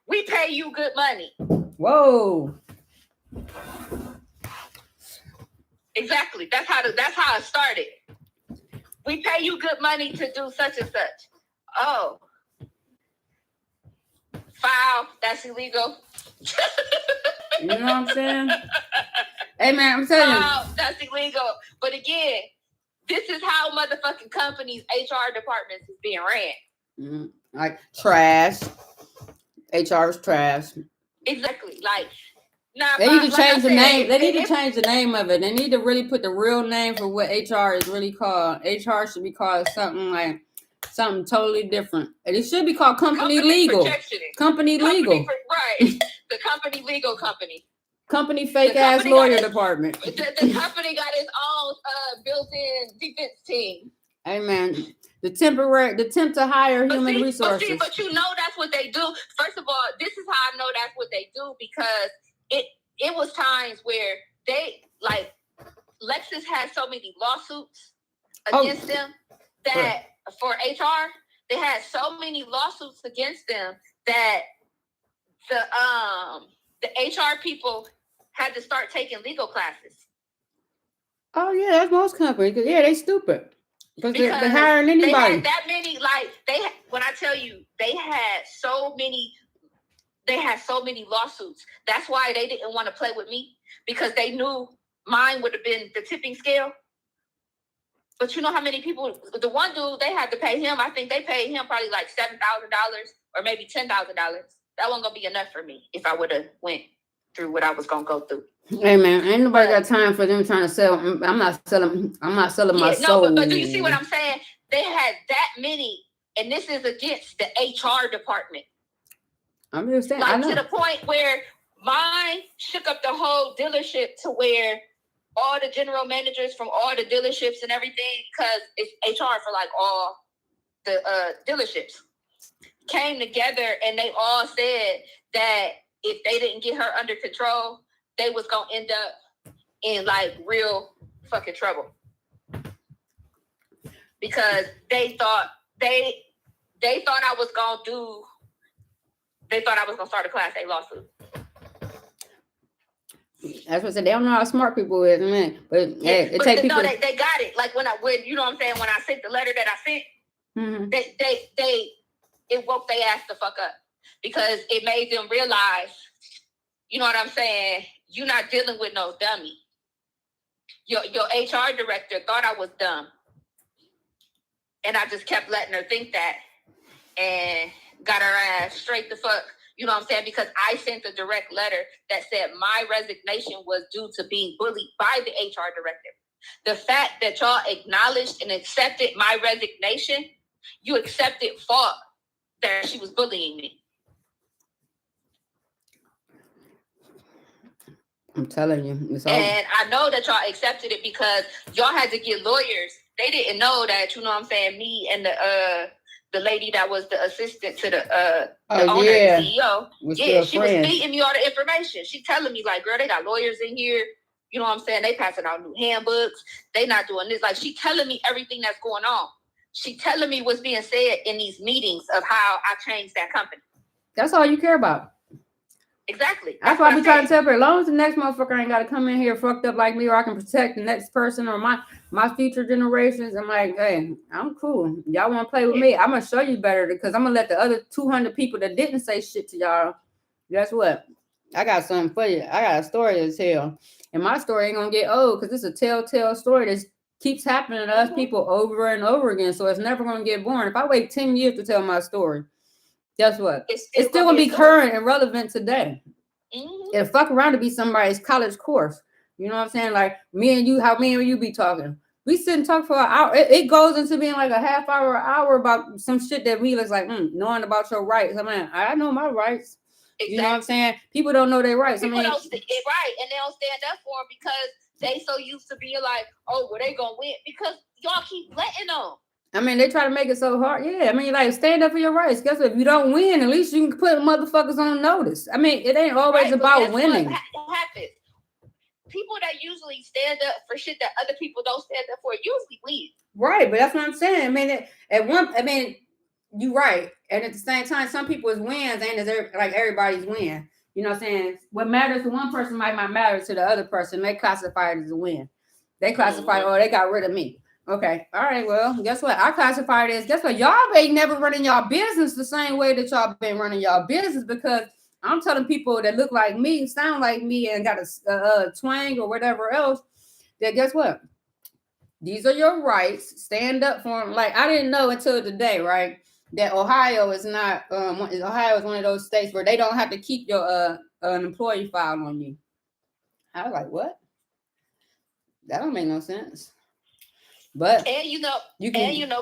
We pay you good money. Whoa. Exactly. That's how it started. We pay you good money to do such and such. Oh. Foul. That's illegal. You know what I'm saying? Hey man, I'm telling you. That's illegal. But again, this is how motherfucking companies' HR departments is being ran. Mm-hmm. Like trash. HR is trash. Exactly. Like, nah, they need to change the name. They need to change the name of it. They need to really put the real name for what HR is really called. HR should be called something totally different. And it should be called company legal. Company legal. Right. The company legal company. Company fake ass lawyer department. The company got its own built-in defense team. Hey man, the temp to hire human resources. But you know that's what they do. First of all, this is how I know that's what they do, because it was times where they, like, Lexus had so many lawsuits against them that for HR, they had so many lawsuits against them that the HR people had to start taking legal classes. Oh yeah, that's most companies. Yeah, they stupid. Because they're hiring anybody. They had that many, like, when I tell you, they had so many lawsuits. That's why they didn't want to play with me, because they knew mine would have been the tipping scale. But you know how many people, the one dude, they had to pay him. I think they paid him probably like $7,000 or maybe $10,000. That wasn't going to be enough for me if I would have went through what I was going to go through. Hey man, ain't nobody got time for them trying to sell. I'm not selling my soul. But do you see what I'm saying? They had that many, and this is against the HR department. I'm just saying, like, to the point where mine shook up the whole dealership, to where all the general managers from all the dealerships and everything, because it's HR for like all the dealerships, came together, and they all said that if they didn't get her under control, they was gonna end up in like real fucking trouble, because they thought I was gonna start a Class A lawsuit. That's what I said. They don't know how smart people is, man. But yeah, it takes people. No, they got it. Like when you know what I'm saying, when I sent the letter that I sent, mm-hmm. It woke their ass the fuck up, because it made them realize, you know what I'm saying, you're not dealing with no dummy. Your HR director thought I was dumb, and I just kept letting her think that, and got her ass straight the fuck. You know what I'm saying? Because I sent a direct letter that said my resignation was due to being bullied by the HR director. The fact that y'all acknowledged and accepted my resignation, you accepted fault that she was bullying me. I'm telling you. And I know that y'all accepted it because y'all had to get lawyers. They didn't know that, you know what I'm saying, me and the lady that was the assistant to the owner, the CEO. She was feeding me all the information. She telling me, like, girl, they got lawyers in here. You know what I'm saying? They passing out new handbooks. They not doing this. Like, she telling me everything that's going on. She telling me what's being said in these meetings of how I changed that company. That's all you care about. Exactly. That's why I be trying to tell her, as long as the next motherfucker ain't got to come in here fucked up like me, or I can protect the next person or my future generations. I'm like, hey, I'm cool. Y'all want to play with me? I'm going to show you better, because I'm going to let the other 200 people that didn't say shit to y'all, guess what? I got something for you. I got a story to tell. And my story ain't going to get old, because it's a telltale story that keeps happening to us people over and over again. So it's never going to get boring. If I wait 10 years to tell my story, guess what? It's still going to be current and relevant today. Mm-hmm. It'll fuck around to be somebody's college course. You know what I'm saying? Like how me and you be talking. We sit and talk for an hour. It goes into being like a half hour, hour about some shit that we was like, knowing about your rights. I mean, I know my rights. Exactly. You know what I'm saying? People don't know their rights. People don't right, and they don't stand up for them because they so used to being like, oh, well, they gonna win, because y'all keep letting them. I mean, they try to make it so hard. Yeah, I mean, like, stand up for your rights. Guess what? If you don't win, at least you can put motherfuckers on notice. I mean, it ain't always about winning. What happens? People that usually stand up for shit that other people don't stand up for usually win. Right, but that's what I'm saying. I mean, You right. And at the same time, some people's wins ain't as like everybody's win. You know what I'm saying? What matters to one person might not matter to the other person. They classify it as a win. They classify, oh, they got rid of me. Okay. All right. Well, guess what? I classify it as, guess what? Y'all ain't never running y'all business the same way that y'all been running y'all business, because I'm telling people that look like me, sound like me, and got a twang or whatever else, that guess what? These are your rights. Stand up for them. Like, I didn't know until today, right, that Ohio is not Ohio is one of those states where they don't have to keep your an employee file on you. I was like, what? That don't make no sense. But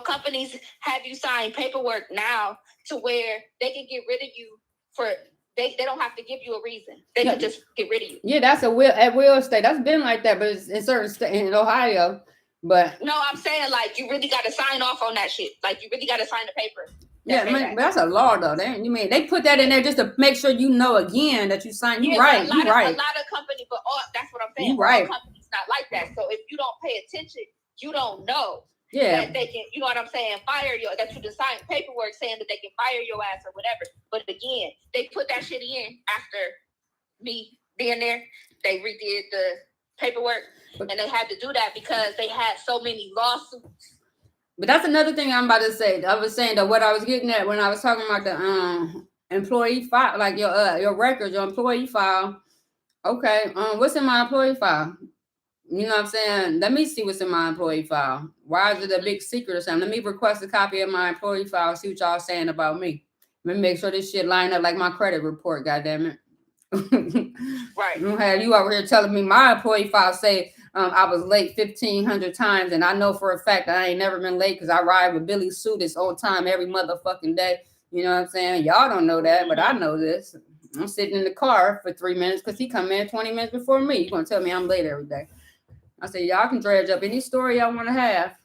companies have you sign paperwork now to where they can get rid of you for they don't have to give you a reason. They can just get rid of you. Yeah, that's at will state. That's been like that, but it's in certain states in Ohio. But no, I'm saying like you really got to sign off on that shit. Like you really got to sign the paper. But that's a law though. They put that in there just to make sure you know again that you signed. You right. A lot of companies, but that's what I'm saying. You right. All companies not like that. So if you don't pay attention, you don't know. Yeah. That they can, you know what I'm saying, fire you, that you just signed paperwork saying that they can fire your ass or whatever. But again, they put that shit in after me being there. They redid the paperwork, and they had to do that because they had so many lawsuits. But that's another thing I'm about to say. I was saying that what I was getting at when I was talking about the employee file, like your records, your employee file. Okay, what's in my employee file? You know what I'm saying? Let me see what's in my employee file. Why is it a big secret or something? Let me request a copy of my employee file, see what y'all saying about me. Let me make sure this shit line up like my credit report, goddammit. Right. You have you over here telling me my employee file say I was late 1,500 times, and I know for a fact that I ain't never been late because I ride with Billy Sue this on time every motherfucking day. You know what I'm saying? Y'all don't know that, but I know this. I'm sitting in the car for 3 minutes because he come in 20 minutes before me. You gonna tell me I'm late every day? I said, y'all can dredge up any story y'all want to have.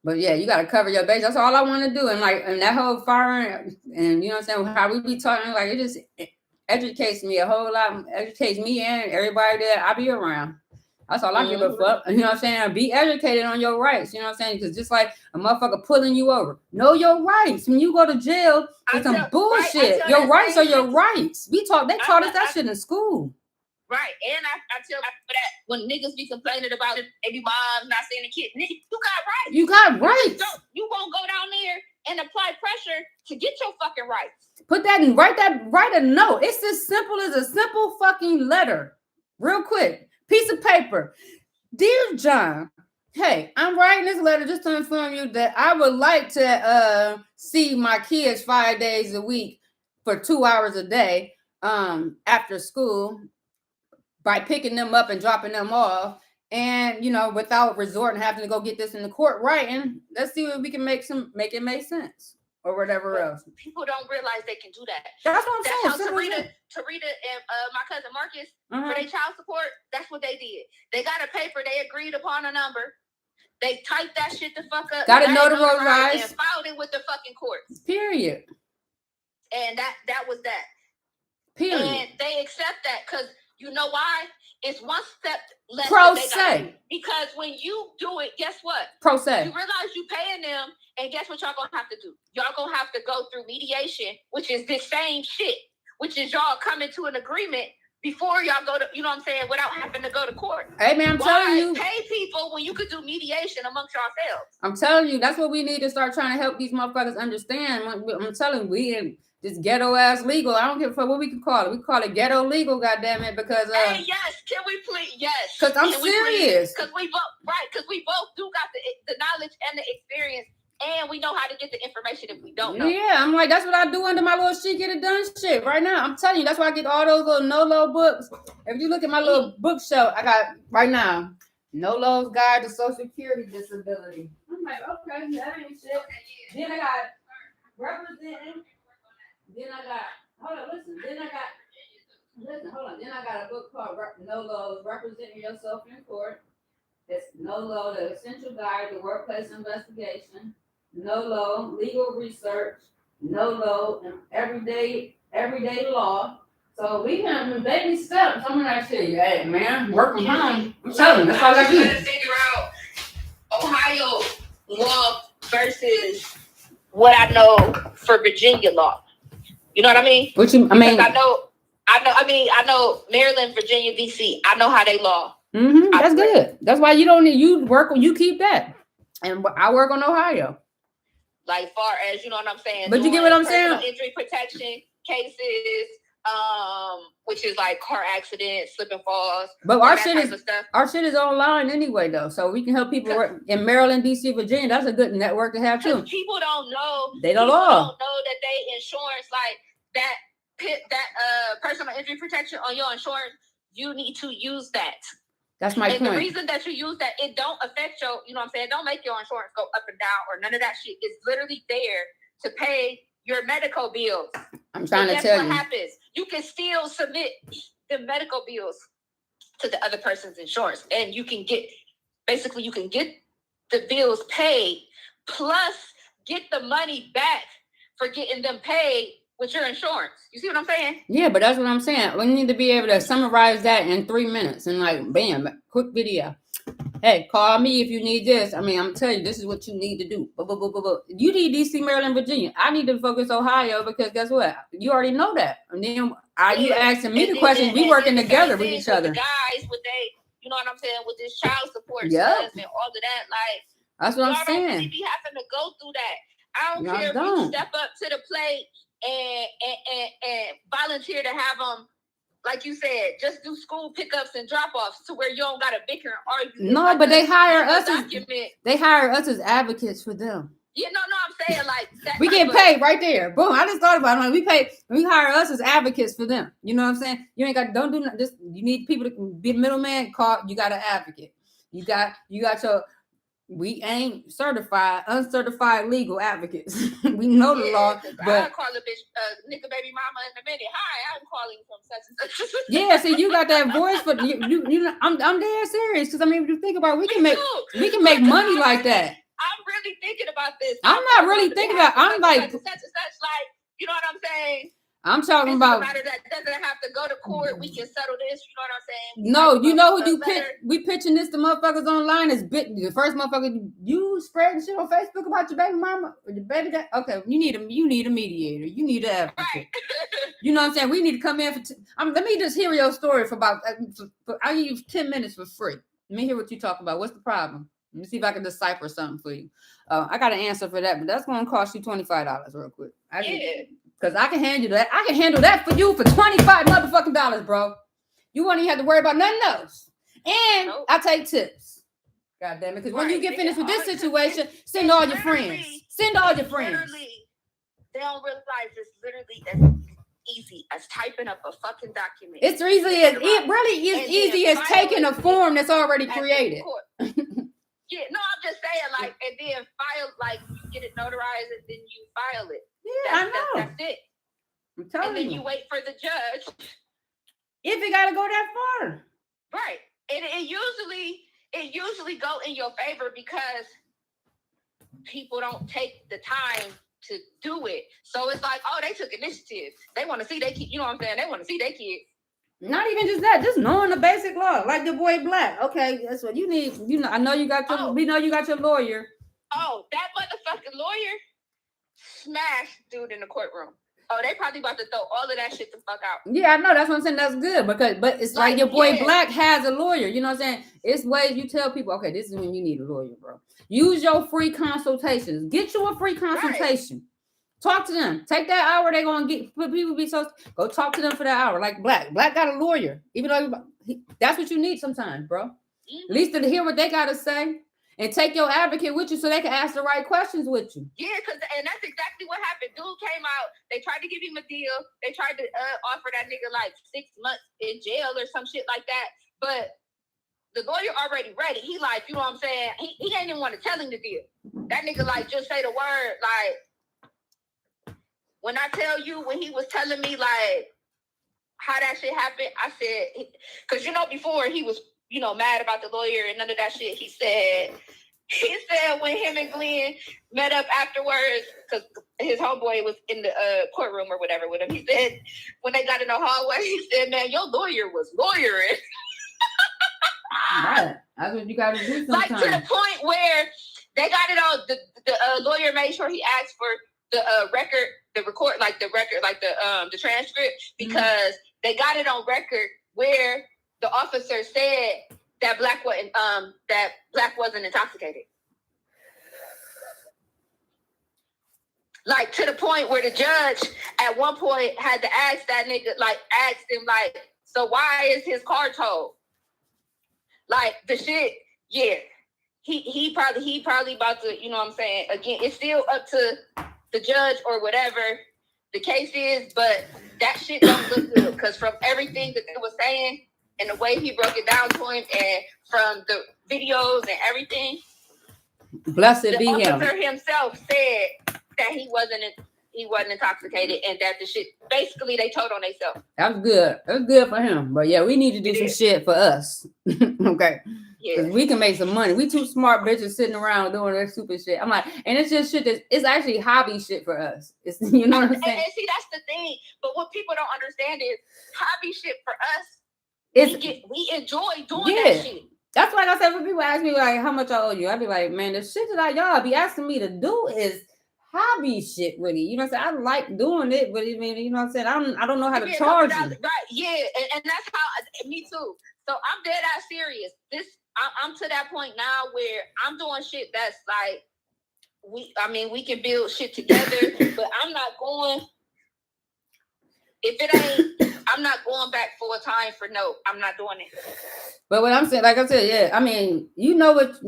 But yeah, you got to cover your base. That's all I want to do. And like, and that whole firing, and you know what I'm saying, how we be talking, like, it just educates me a whole lot, educates me and everybody that I be around. That's all I give a fuck. You know what I'm saying? Be educated on your rights. You know what I'm saying? Because just like a motherfucker pulling you over, know your rights. When you go to jail, it's some bullshit. Your rights are your rights. They taught us that shit in school. Right, and I tell you that when niggas be complaining about it, baby mom not seeing the kid, nigga, you got rights. You got rights. You won't go down there and apply pressure to get your fucking rights. Put that and write a note. It's as simple as a simple fucking letter. Real quick, piece of paper. Dear John, hey, I'm writing this letter just to inform you that I would like to see my kids 5 days a week for 2 hours a day after school, by picking them up and dropping them off, and without resorting having to go get this in the court writing. Let's see if we can make it make sense or whatever else. People don't realize they can do that. That's what I'm saying. Tarita and my cousin Marcus for their child support. That's what they did. They got a paper. They agreed upon a number. They typed that shit the fuck up. Got it notarized and filed it with the fucking courts. Period. And that was that. Period. And they accept that because. You know why? It's one step less. Pro se. Because when you do it, guess what? Pro se. You realize you paying them, and guess what y'all gonna have to do? Y'all gonna have to go through mediation, which is this same shit, which is y'all coming to an agreement before y'all go to, you know what I'm saying, without having to go to court. Hey man, I'm telling you. Pay people when you could do mediation amongst yourselves. I'm telling you, that's what we need to start trying to help these motherfuckers understand. I'm telling you, we in this ghetto ass legal. I don't give a fuck what we can call it. We call it ghetto legal, goddammit, because hey, yes, can we please? Yes. Because I'm serious. Because we both do got the knowledge and the experience. And we know how to get the information if we don't know. Yeah, I'm like, that's what I do under my little shit get it done shit right now. I'm telling you, that's why I get all those little NOLO books. If you look at my little bookshelf, I got right now, NOLO's Guide to Social Security Disability. I'm like, okay, that ain't shit. Then I got representing. Then I got, Then I got a book called NOLO's Representing Yourself in Court. It's NOLO, the Essential Guide to Workplace Investigation. NOLO, Legal Research. NOLO, Everyday Law. So we have baby steps. Some of that shit. Hey, man, work from home. I'm telling you, that's all I do. I'm trying to figure out Ohio law versus what I know for Virginia law. You know what I mean? I know Maryland, Virginia, DC. I know how they law. That's good. That's why you keep that. And I work on Ohio. Like far as, you know what I'm saying? But you get what I'm saying? Injury protection cases, which is like car accidents, slip and falls. But our shit is online anyway, though. So we can help people work in Maryland, DC, Virginia. That's a good network to have too. People don't know. They don't know that they insurance like that personal injury protection on your insurance. You need to use that. That's my point. The reason that you use that, it don't affect your, you know what I'm saying? Don't make your insurance go up and down or none of that shit. It's literally there to pay your medical bills. I'm trying to tell you. What happens? You can still submit the medical bills to the other person's insurance, and you can get the bills paid, plus get the money back for getting them paid with your insurance. You see what I'm saying? Yeah, but that's what I'm saying. We need to be able to summarize that in 3 minutes and like, bam, quick video. Hey, call me if you need this. I mean, I'm telling you, this is what you need to do. You need DC, Maryland, Virginia. I need to focus Ohio because guess what? You already know that. And then you asking me the questions. We working together with each other. The guys with you know what I'm saying, with this child support stuff and all of that. Like, that's what I'm saying. Don't be having to go through that. I don't care if you step up to the plate and volunteer to have them, like you said, just do school pickups and drop-offs to where you don't got to bicker and argue. No, but they hire us as advocates for them. Yeah, no, I'm saying like that. We get paid right there. Boom. I just thought about it. Like we hire us as advocates for them. You know what I'm saying? You ain't got, don't do nothing. Just, you need people to be a middleman. You got an advocate. You got your, we ain't uncertified legal advocates. We know the law, but I'll call a bitch nigga baby mama in a minute. Hi, I'm calling from such and such. Yeah, see, you got that voice, but you know, I'm dead serious because I mean, if you think about it, we can make money like that. I'm really thinking about this. I'm not really thinking about. I'm like, such, like, you know what I'm saying? I'm talking about. Matter that doesn't have to go to court. We can settle this. You know what I'm saying? No, you know who you pitch? We pitching this to motherfuckers online. Is the first motherfucker you spreading shit on Facebook about your baby mama or your baby dad? Okay, you need a mediator. You need an advocate. Right. You know what I'm saying? We need to come in for. Let me just hear your story for about. I'll give you 10 minutes for free. Let me hear what you talk about. What's the problem? Let me see if I can decipher something for you. I got an answer for that, but that's going to cost you $25 real quick. Because I can handle that. I can handle that for you for $25 motherfucking dollars, bro. You won't even have to worry about nothing else. And I take tips. God damn it. Because when you get finished with this situation, send all your friends. Send all your friends. They don't realize it's literally as easy as typing up a fucking document. It's easy as it really is easy as taking a form that's already created. Yeah, no, I'm just saying, like, and then file, like, you get it notarized and then you file it. Yeah, I know. That's it. I'm telling you. And then you wait for the judge. If it got to go that far. Right. And it usually go in your favor because people don't take the time to do it. So it's like, oh, they took initiative. They want to see their kid. You know what I'm saying? They want to see their kids. Not even just that, just knowing the basic law, like the boy Black. Okay, that's what you need. You know, I know you got your. We know you got your lawyer. Oh, that motherfucking lawyer smashed dude in the courtroom. Oh, they probably about to throw all of that shit the fuck out. Yeah, I know. That's what I'm saying. That's good but it's like your boy Black has a lawyer. You know what I'm saying? It's ways you tell people, okay, this is when you need a lawyer, bro. Use your free consultations. Get you a free consultation. Right. Talk to them. Take that hour they're going to get. People be so. Go talk to them for that hour. Like Black. Black got a lawyer. Even though that's what you need sometimes, bro. Mm-hmm. At least to hear what they got to say. And take your advocate with you so they can ask the right questions with you. Yeah, and that's exactly what happened. Dude came out. They tried to give him a deal. They tried to offer that nigga like 6 months in jail or some shit like that. But the lawyer already ready. He like, you know what I'm saying? He ain't even want to tell him the deal. That nigga like just say the word like. When I tell you, when he was telling me, like, how that shit happened, I said, because, you know, before he was, you know, mad about the lawyer and none of that shit, he said when him and Glenn met up afterwards, because his homeboy was in the courtroom or whatever with him, he said, when they got in the hallway, he said, man, your lawyer was lawyering. Right. That's what you got to do sometimes. Like, to the point where They got it on. The lawyer made sure he asked for the record, the transcript, because they got it on record where the officer said that Black wasn't intoxicated. Like, to the point where the judge at one point had to ask that nigga, like, asked him, like, so why is his car towed? Like, the shit, yeah. He probably about to, you know what I'm saying? Again, it's still up to the judge or whatever the case is, but that shit don't look good, because from everything that they were saying and the way he broke it down to him, and from the videos and everything, blessed be him. The officer himself said that he wasn't intoxicated, and that the shit, basically, they told on themselves. That's good. That's good for him. But yeah, we need to do some shit for us. Okay. Because we can make some money. We two smart bitches sitting around doing that stupid shit. I'm like, and it's just shit it's actually hobby shit for us. It's, you know what I'm saying? And see, that's the thing. But what people don't understand is hobby shit for us. We enjoy doing that shit. That's like I said, when people ask me like how much I owe you, I'd be like, man, the shit that y'all be asking me to do is hobby shit, really. You know what I'm saying? I like doing it, but I mean, you know what I'm saying? I don't know how to charge you. Right, yeah, and that's how, me too. So I'm dead ass serious. I'm to that point now where I'm doing shit that's like, we can build shit together, but I'm not going, if it ain't, I'm not going back full time for no, I'm not doing it. But what I'm saying, like I said, yeah, I mean, you know what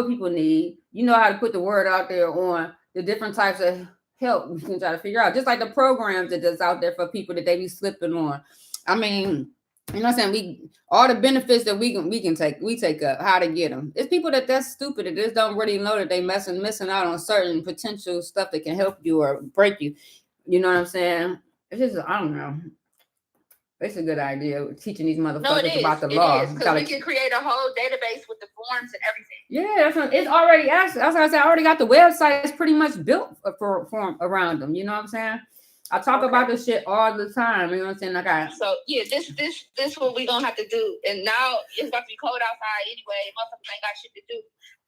people need. You know how to put the word out there on the different types of help we can try to figure out. Just like the programs that's out there for people that they be slipping on. I mean, you know what I'm saying? All the benefits that we can take up, how to get them. It's people that's stupid that just don't really know that they missing out on certain potential stuff that can help you or break you. You know what I'm saying? It's just, I don't know. It's a good idea, teaching these motherfuckers about the law. Because we can create a whole database with the forms and everything. Yeah, it's already actually. That's what I said. I already got the websites pretty much built for around them. You know what I'm saying? I talk about this shit all the time. You know what I'm saying? So yeah, this what we gonna have to do. And now it's about to be cold outside anyway. Motherfuckers ain't got shit to do.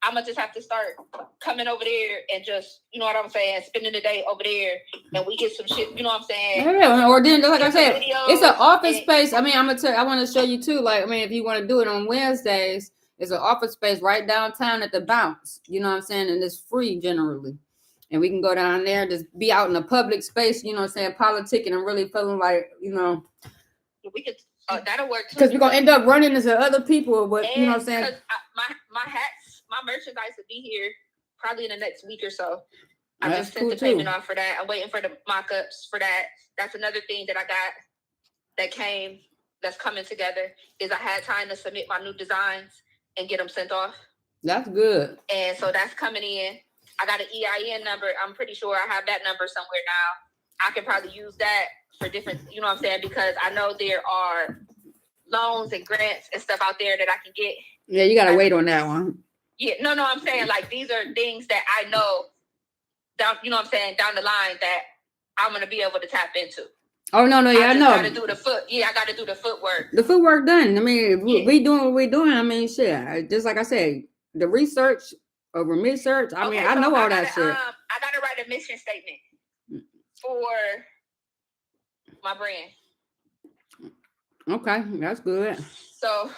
I'ma just have to start coming over there and just, you know what I'm saying, spending the day over there, and we get some shit. You know what I'm saying? Yeah. Or then, like I said, it's an office space. I mean, I'm gonna tell you, I want to show you too. Like, I mean, if you want to do it on Wednesdays, it's an office space right downtown at the Bounce. You know what I'm saying? And it's free generally. And we can go down there and just be out in a public space, you know what I'm saying, politicking and really feeling like, you know. We could, that'll work too. Because we're going to end up running into other people, but, you know what I'm saying. Because my hats, my merchandise will be here probably in the next week or so. I just sent the payment off for that. I'm waiting for the mock-ups for that. That's another thing that I got that's coming together, is I had time to submit my new designs and get them sent off. That's good. And so that's coming in. I got an EIN number. I'm pretty sure I have that number somewhere now. I can probably use that for different, you know what I'm saying? Because I know there are loans and grants and stuff out there that I can get. Yeah, you got to wait on that one. Yeah, no, I'm saying, like, these are things that I know down, you know what I'm saying, down the line that I'm going to be able to tap into. Oh, no, yeah, I know. I got to do the footwork. The footwork done. I mean, we doing what we doing. I mean, shit, just like I said, the research, over research. I mean, I know all that shit. I gotta write a mission statement for my brand. Okay, that's good. So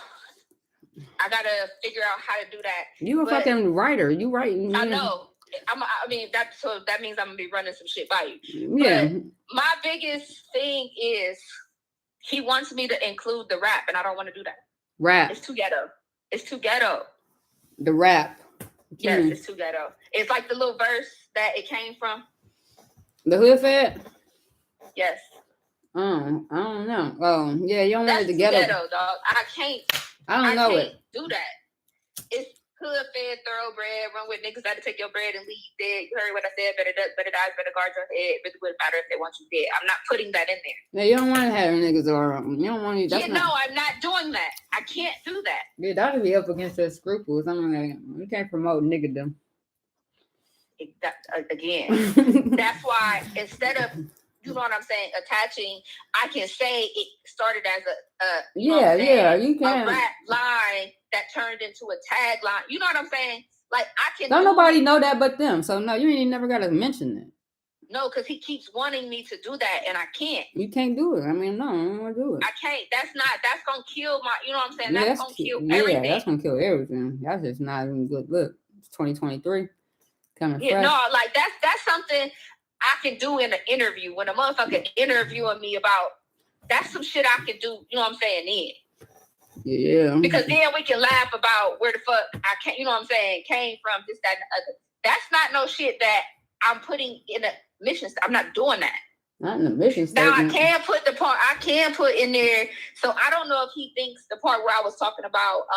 I gotta figure out how to do that. You a fucking writer. You write. I know. I mean, that means I'm gonna be running some shit by you. Yeah. But my biggest thing is he wants me to include the rap, and I don't want to do that. Rap. It's too ghetto. The rap. Yes, it's too ghetto. It's like the little verse that it came from. The Hood Fed? Yes. I don't know. Oh, yeah, you don't want it to ghetto. That's ghetto, dog. I can't do that. It's Hood Fed, thoroughbred, run with niggas that to take your bread and leave dead. You heard what I said, better guard your head. Really wouldn't matter if they want you dead. I'm not putting that in there. Yeah, you don't want to have niggas around. You don't want to. I'm not doing that. I can't do that. Yeah, that would be up against their scruples. I mean, you can't promote niggerdom. Again, that's why instead of, you know what I'm saying, attaching, I can say it started as you can, a rap line that turned into a tagline. You know what I'm saying? Like I can. Don't nobody know that but them. So no, you ain't never gotta mention that. No, because he keeps wanting me to do that, and I can't. You can't do it. I mean, no, I don't want to do it. I can't. That's gonna kill my. You know what I'm saying? That's gonna kill everything. Yeah, that's gonna kill everything. That's just not even good. Look, it's 2023. Coming fresh. No, like that's something I can do in an interview when a motherfucker interviewing me about. That's some shit I can do. You know what I'm saying? Then. Yeah. Because then we can laugh about where the fuck I can't. You know what I'm saying? Came from this, that, and the other. That's not no shit that I'm putting in a mission. I'm not doing that. Not in the mission statement. Now I can put the part. I can put in there. So I don't know if he thinks the part where I was talking about,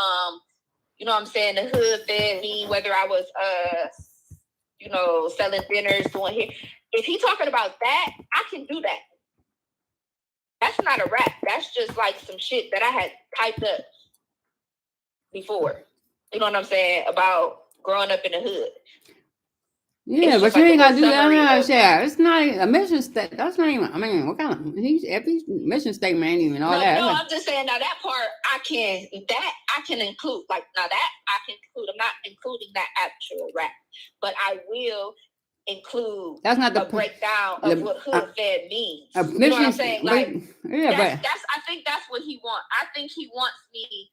you know what I'm saying, the hood fed me, whether I was, you know, selling dinners, doing here. If he talking about that, I can do that. That's not a rap. That's just like some shit that I had typed up before. You know what I'm saying? About growing up in the hood. Yeah, but you ain't gotta do that. Yeah, it's not a mission statement. That's not even. I mean, what kind of mission statement ain't even all that. No, I'm just saying now that part I can include. Like now that I can include. I'm not including that actual rap, but I will include. That's not the breakdown of what hood fed means. You know what I'm saying? Like, yeah, that's. I think that's what he wants. I think he wants me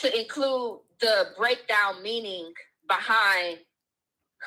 to include the breakdown meaning behind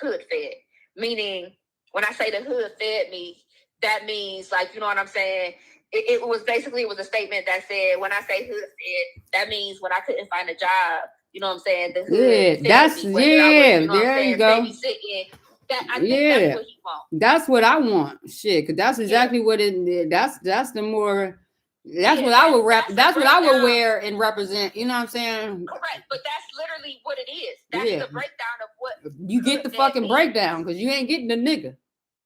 hood fed, meaning when I say the hood fed me, that means like, you know what I'm saying? It was a statement that said when I say hood fed, that means when I couldn't find a job, you know what I'm saying? The hood that's me, there you go. Babysitting. That I think that's what he wants. That's what I want. Shit, because that's exactly what it. That's the more. That's what I would rep. That's what I would wear and represent. You know what I'm saying? Correct, but that's literally what it is. That's the breakdown of what you get. The fucking breakdown because you ain't getting the nigga.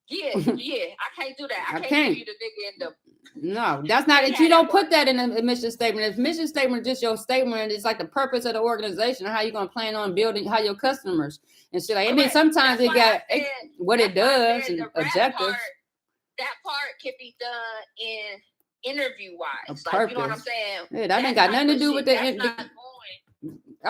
Yeah, I can't do that. I can't give you the nigga in the. No, that's not it. You don't put that in a mission statement. If mission statement is just your statement, it's like the purpose of the organization, how you gonna plan on building, how your customers and shit. Like, I mean, sometimes it got what it does and objectives. That part can be done in interview wise, like, you know what I'm saying? Yeah, that ain't got nothing to do with that's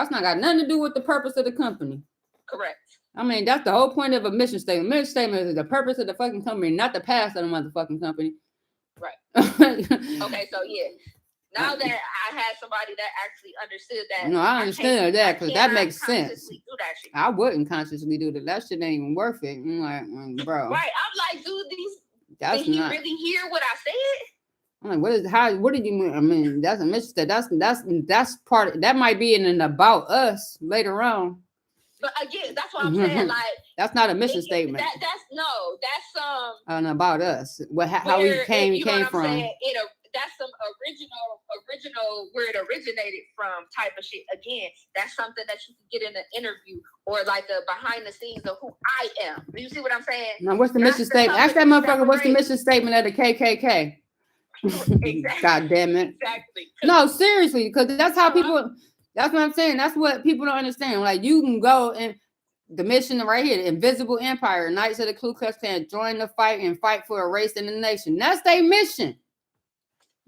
not got nothing to do with the purpose of the company. Correct. I mean, that's the whole point of a mission statement. Mission statement is the purpose of the fucking company, not the past of the motherfucking company. Right. Okay, so yeah. Now that I had somebody that actually understood that. No, I understand that because that makes sense. Do that shit. I wouldn't consciously do that. That shit ain't even worth it. I'm like, bro. Right. I'm like, dude, did he really hear what I said? I'm like, what did you mean? I mean, that's a mistake. That's part. That might be in an about us later on. But again, that's what I'm saying. Like, that's not a mission statement. That's an about us. How we came from. That's some original where it originated from type of shit. Again, that's something that you can get in an interview or like a behind the scenes of who I am. Do you see what I'm saying? Now, what's the mission statement? Ask that motherfucker. What's the mission statement of the KKK? Exactly. God damn it. Exactly. No, seriously, because that's how people. That's what I'm saying. That's what people don't understand. Like, you can go and the mission right here, the Invisible Empire, Knights of the Ku Klux Klan, join the fight and fight for a race in the nation. That's their mission.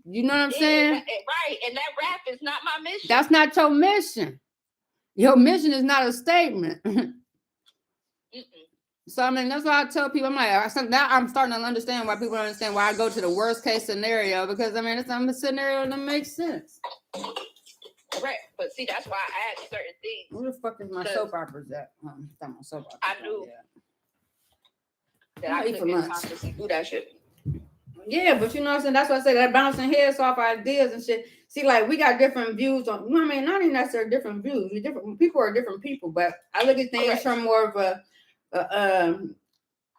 You know what I'm saying? Right. And that rap is not my mission. That's not your mission. Your mission is not a statement. So, I mean, that's why I tell people, I'm like, now I'm starting to understand why people don't understand why I go to the worst case scenario, because, I mean, it's a scenario that makes sense. Correct, but see, that's why I add certain things. Where the fuck is my soap operas at? I knew that I couldn't consciously do that shit. Yeah, but you know what I'm saying? That's why I say that bouncing heads off ideas and shit. See, like, we got different views on, I mean, not even necessarily different views. People are different people, but I look at things from more of a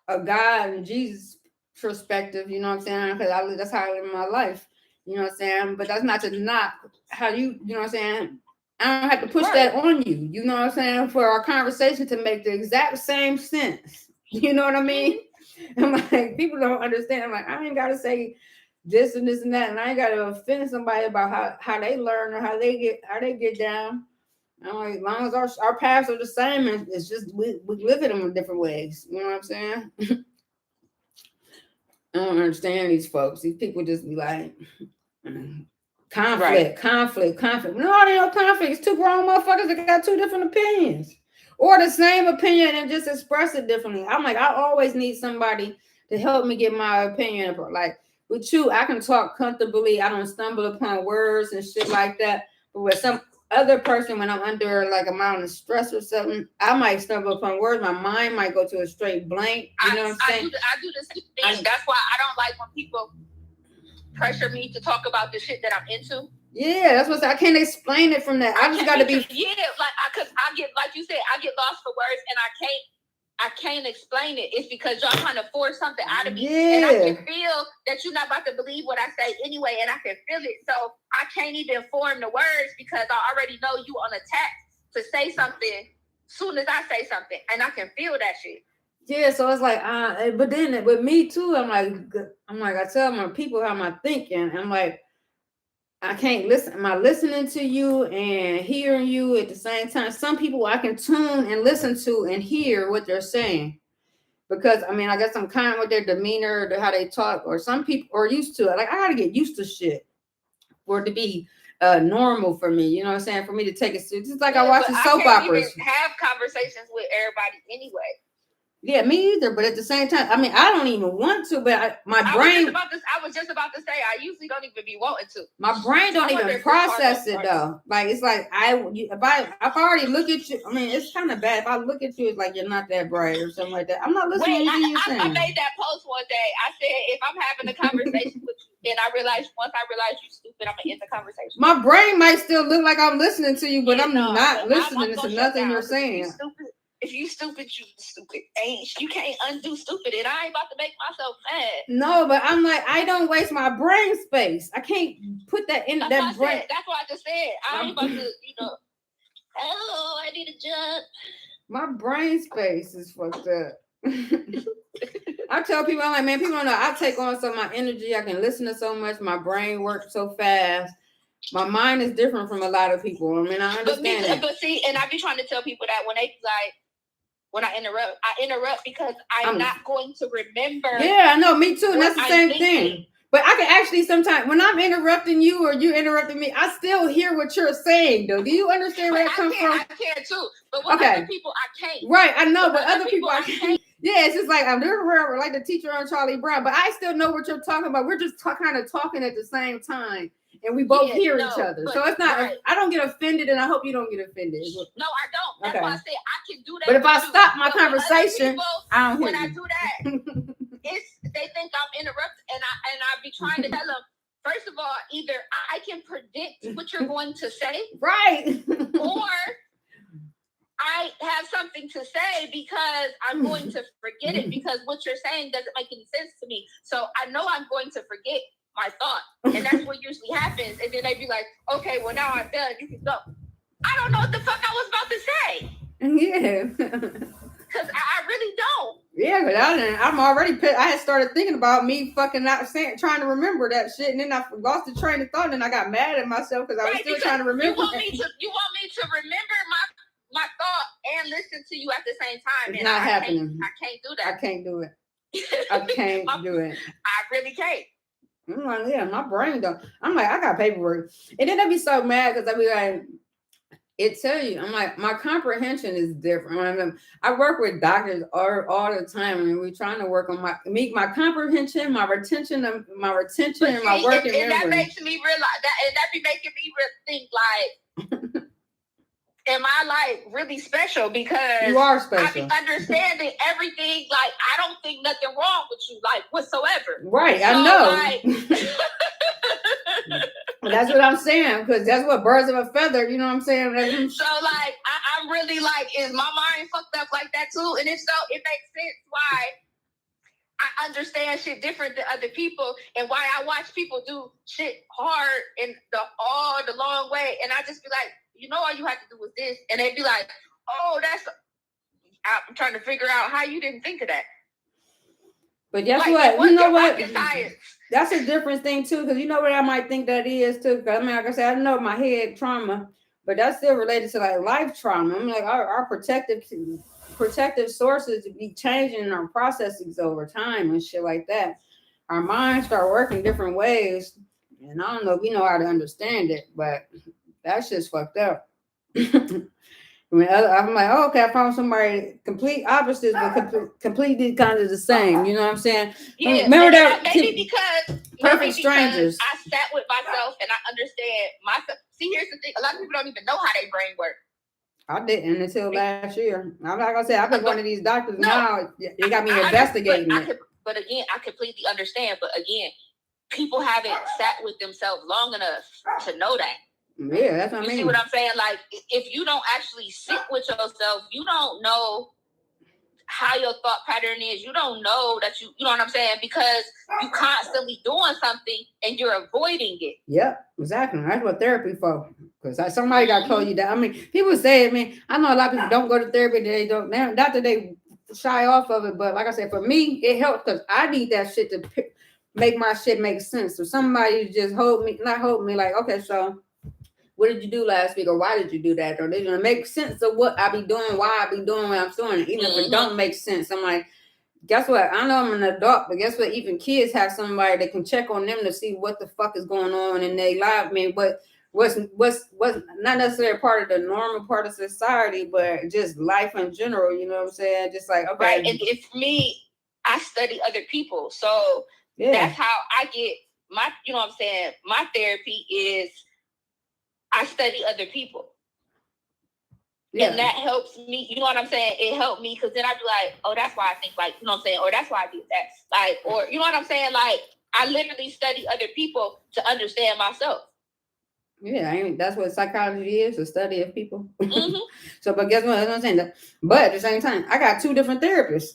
God and Jesus perspective, you know what I'm saying? Because that's how I live my life. You know what I'm saying? But that's not to knock how you know what I'm saying? I don't have to push that on you. You know what I'm saying? For our conversation to make the exact same sense. You know what I mean? I'm like, people don't understand. I'm like, I ain't got to say this and this and that. And I ain't got to offend somebody about how they learn or how they get down. I'm like, as long as our paths are the same, it's just we live in them in different ways. You know what I'm saying? I don't understand these folks. These people just be like, conflict. No, there ain't no conflict. It's two grown motherfuckers that got two different opinions. or the same opinion and just express it differently. I'm like, I always need somebody to help me get my opinion. Like with you, I can talk comfortably. I don't stumble upon words and shit like that. But with some other person, when I'm under like amount of stress or something, I might stumble upon words. My mind might go to a straight blank. You know what I'm saying? I do the same thing. That's why I don't like when people pressure me to talk about the shit that I'm into. Yeah, that's what I can't explain it from that. I just got to be. Yeah, like cause I get, like you said, I get lost for words, and I can't explain it. It's because y'all trying to force something out of me, and I can feel that you're not about to believe what I say anyway, and I can feel it. So I can't even form the words because I already know you on attack to say something soon as I say something, and I can feel that shit. Yeah, so it's like, but then with me too, I'm like, I tell my people how I'm thinking. I'm like, I can't listen. Am I listening to you and hearing you at the same time? Some people I can tune and listen to and hear what they're saying. Because, I mean, I guess I'm kind with their demeanor, how they talk, or some people are used to it. Like, I got to get used to shit for it to be normal for me. You know what I'm saying? For me to take it serious. Just like I watch the soap operas. Even have conversations with everybody anyway. Yeah, me either. But at the same time, I mean, I don't even want to. But my brain. I was just about to say, I usually don't even be wanting to. My brain don't even process it though. Like it's like if I already look at you, I mean, it's kind of bad. If I look at you, it's like you're not that bright or something like that. I'm not listening to you. I made that post one day. I said, if I'm having a conversation with you, and once I realize you're stupid, I'm gonna end the conversation. My brain might still look like I'm listening to you, but I'm not listening to nothing you're saying. If you stupid, you stupid. You can't undo stupid, and I ain't about to make myself mad. No, but I'm like, I don't waste my brain space. I can't put that in that brain. That's what I just said. I ain't about to, oh, I need a job. My brain space is fucked up. I tell people, I'm like, man, people don't know. I take on so my energy. I can listen to so much. My brain works so fast. My mind is different from a lot of people. I mean, I understand that. But see, and I be trying to tell people that when they like, when I interrupt because I'm not going to remember. Yeah, I know, me too. And that's the same thing. But I can actually sometimes, when I'm interrupting you or you interrupting me, I still hear what you're saying, though. Do you understand where that comes from? I can too. But with other people, I can't. Right, I know, but other people, I can't. Yeah, it's just like, I'm like the teacher on Charlie Brown, but I still know what you're talking about. We're just kind of talking at the same time. And we both hear each other. So it's not, I don't get offended, and I hope you don't get offended. No, I don't. That's why I say I can do that. But if I stop my conversation, people, I don't hear when I do that, they think I'm interrupted, and I be trying to tell them, first of all, either I can predict what you're going to say. Right. Or I have something to say because I'm going to forget it because what you're saying doesn't make any sense to me. So I know I'm going to forget my thought, and that's what usually happens. And then they be like, okay, well now I'm done, you can go. I don't know what the fuck I was about to say. Yeah. Because I really don't. Yeah, because I'm already I had started thinking about me fucking not saying, trying to remember that shit, and then I lost the train of thought, and I got mad at myself because I was still trying to remember. You want me to remember my thought and listen to you at the same time. It's not happening. I can't do that. I can't do it. I can't do it. I really can't. I'm like, yeah, my brain don't. I'm like, I got paperwork. And then I'd be so mad because I'd be like, it tell you, I'm like, my comprehension is different. I work with doctors all the time, and we're trying to work on my comprehension, my retention, and my work and memory. And that makes me realize that, and that be making me think like, am I like really special? Because you are special. I be understanding everything. Like, I don't think nothing wrong with you, like whatsoever. Right, so, I know. That's what I'm saying, because that's what birds of a feather, you know what I'm saying? So like, I'm really like, is my mind fucked up like that too? And if so, it makes sense why I understand shit different than other people, and why I watch people do shit hard and the long way, and I just be like, all you have to do is this, and they'd be like, oh, I'm trying to figure out how you didn't think of that. But guess what? You know what? That's a different thing too, because you know what I might think that is too. Because I mean, like I said, I know my head trauma, but that's still related to like life trauma. I'm like our protective sources be changing in our processes over time and shit like that. Our minds start working different ways, and I don't know if we know how to understand it, but that's just fucked up. I mean, I'm like, oh, okay, I found somebody complete opposites, but completely kind of the same. You know what I'm saying? Yeah, remember that? Maybe Perfect Strangers. I sat with myself and I understand myself. See, here's the thing: a lot of people don't even know how their brain works. I didn't until last year. I'm not gonna say I've been going to these doctors now. They got me investigating it. But again, I completely understand. But again, people haven't sat with themselves long enough to know that. Yeah, that's what I mean. You see what I'm saying? Like, if you don't actually sit with yourself, you don't know how your thought pattern is. You don't know that you know what I'm saying? Because you constantly doing something and you're avoiding it. Yep, exactly. That's what therapy for. Because somebody got told you that. I mean, people say, I mean, I know a lot of people don't go to therapy. They don't, not that they shy off of it, but like I said, for me, it helps because I need that shit to make my shit make sense. So somebody just hold me like, okay, so what did you do last week, or why did you do that? Or they're gonna make sense of what I be doing, why I be doing what I'm doing. Even if it don't make sense, I'm like, guess what? I know I'm an adult, but guess what? Even kids have somebody that can check on them to see what the fuck is going on in their life. I mean, what's not necessarily part of the normal part of society, but just life in general. You know what I'm saying? Just like, okay. Right. And if me, I study other people, so that's how I get my. You know what I'm saying? My therapy is I study other people. Yeah. And that helps me. You know what I'm saying? It helped me because then I'd be like, oh, that's why I think like, you know what I'm saying? Or that's why I did that. Like, or you know what I'm saying? Like, I literally study other people to understand myself. Yeah, I mean, that's what psychology is, a study of people. Mm-hmm. So, but guess what? That's what I'm saying. But at the same time, I got two different therapists.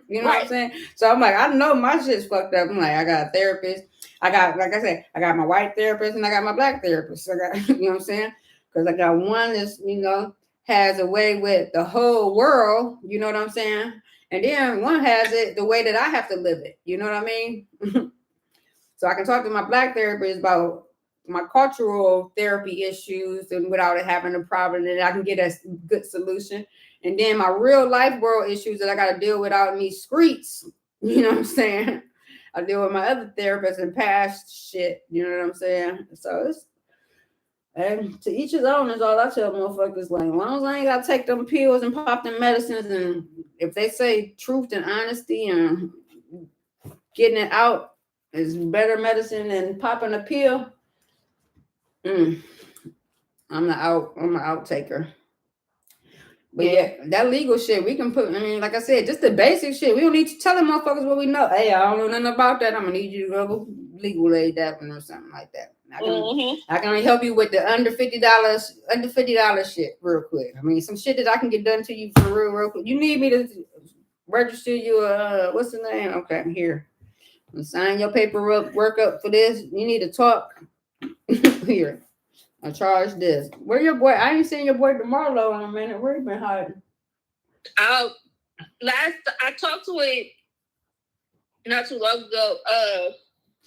You know what I'm saying? So I'm like, I know my shit's fucked up. I'm like, I got a therapist. I got, like I said, I got my white therapist and I got my black therapist. So I got, you know what I'm saying? Because I got one that's, you know, has a way with the whole world. You know what I'm saying? And then one has it the way that I have to live it. You know what I mean? So I can talk to my black therapist about my cultural therapy issues and without it having a problem, and I can get a good solution. And then my real life world issues that I got to deal with out in these streets, you know what I'm saying? I deal with my other therapists and past shit, you know what I'm saying? So it's, and to each his own is all I tell motherfuckers. Like, as long as I ain't got to take them pills and pop them medicines, and if they say truth and honesty and getting it out is better medicine than popping a pill, I'm an out taker. But yeah, that legal shit, we can put, I mean, like I said, just the basic shit. We don't need to tell them motherfuckers what we know. Hey, I don't know nothing about that. I'm going to need you to go legal aid that one or something like that. I can only help you with the under $50 shit real quick. I mean, some shit that I can get done to you for real quick. You need me to register you, what's the name? Okay, I'm here. Sign your paperwork up for this. You need to talk. Here. I charge this. Where your boy? I ain't seen your boy DeMarlo in a minute. Where you been hiding? I talked to him not too long ago.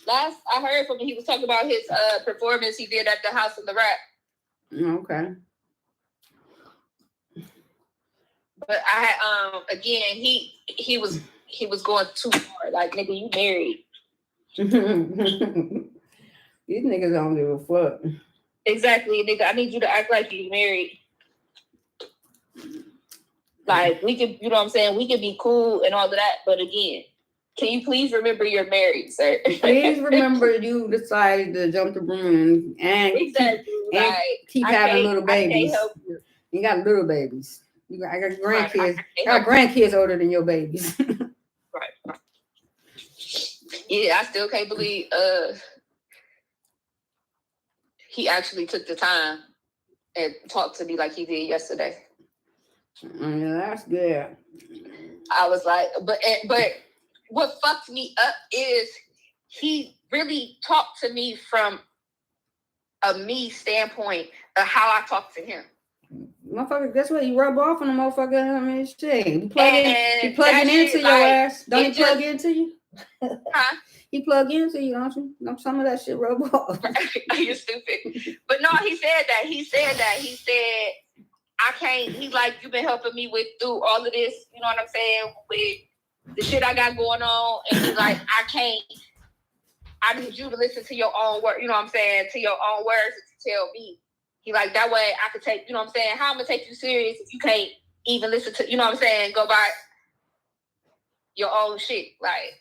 Last I heard from him, he was talking about his performance he did at the House of the Rap. Okay. But I again he was going too far. Like, nigga, you married. These niggas don't give a fuck. Exactly, nigga. I need you to act like you married. Like, we could, you know what I'm saying? We could be cool and all of that, but again, can you please remember you're married, sir? Please remember you decided to jump the broom and keep having little babies. You got little babies. I got grandkids. I got grandkids older than your babies. Right. Yeah, I still can't believe he actually took the time and talked to me like he did yesterday. Yeah, that's good. I was like, but what fucked me up is he really talked to me from a me standpoint of how I talk to him. Motherfucker, that's what you rub off on the motherfucker. I mean, shit. He plugging into your ass. Don't he plug into you? Huh? He plug into you, don't you? Some of that shit rub off. You're stupid. But no, he said that. He said, I can't, he's like, you've been helping me through all of this, you know what I'm saying, with the shit I got going on. And he's like, I need you to listen to your own word, you know what I'm saying, to your own words to tell me He like, that way I could take, you know what I'm saying? How I'm gonna take you serious if you can't even listen to, you know what I'm saying, go by your own shit. Like,